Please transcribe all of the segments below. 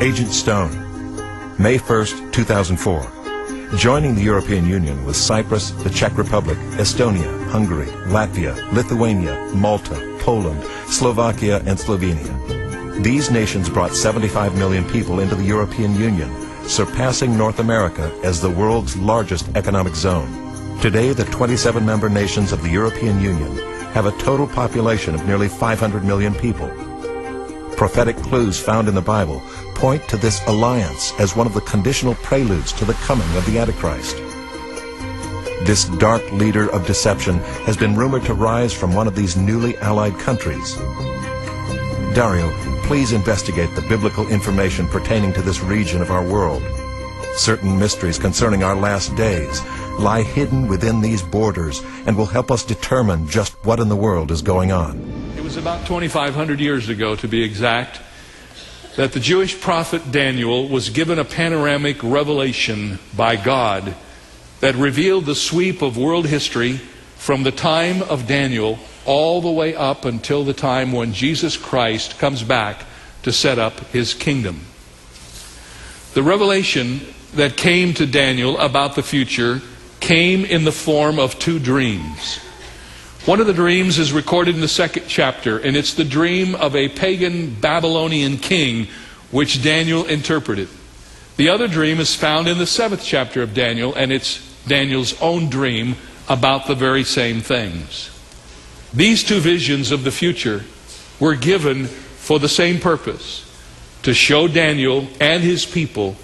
Agent Stone, May 1st, 2004. Joining the European Union was Cyprus, the Czech Republic, Estonia, Hungary, Latvia, Lithuania, Malta, Poland, Slovakia, and Slovenia. These nations brought 75 million people into the European Union, surpassing North America as the world's largest economic zone. Today, the 27-member nations of the European Union have a total population of nearly 500 million people. Prophetic clues found in the Bible point to this alliance as one of the conditional preludes to the coming of the Antichrist. This dark leader of deception has been rumored to rise from one of these newly allied countries. Dario, please investigate the biblical information pertaining to this region of our world. Certain mysteries concerning our last days lie hidden within these borders and will help us determine just what in the world is going on. It was about 2,500 years ago, to be exact, that the Jewish prophet Daniel was given a panoramic revelation by God that revealed the sweep of world history from the time of Daniel all the way up until the time when Jesus Christ comes back to set up his kingdom. The revelation that came to Daniel about the future came in the form of two dreams. One of the dreams is recorded in the 2nd chapter, and it's the dream of a pagan Babylonian king which Daniel interpreted. The other dream is found in the 7th chapter of Daniel, and it's Daniel's own dream about the very same things. These two visions of the future were given for the same purpose, to show Daniel and his people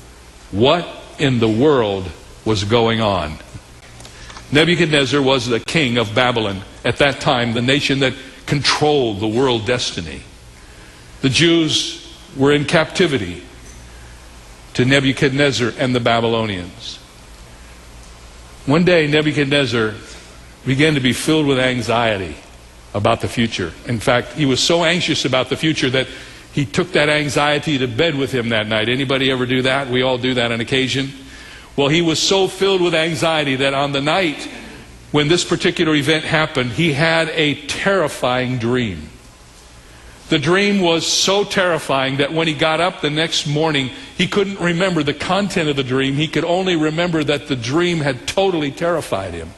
what in the world was going on. Nebuchadnezzar was the king of Babylon at that time, the nation that controlled the world destiny. The Jews were in captivity to Nebuchadnezzar and the Babylonians. One day, Nebuchadnezzar began to be filled with anxiety about the future. In fact, he was so anxious about the future that he took that anxiety to bed with him that night. Anybody ever do that? We all do that on occasion. Well, he was so filled with anxiety that on the night when this particular event happened, he had a terrifying dream. The dream was so terrifying that when he got up the next morning, he couldn't remember the content of the dream. He could only remember that the dream had totally terrified him.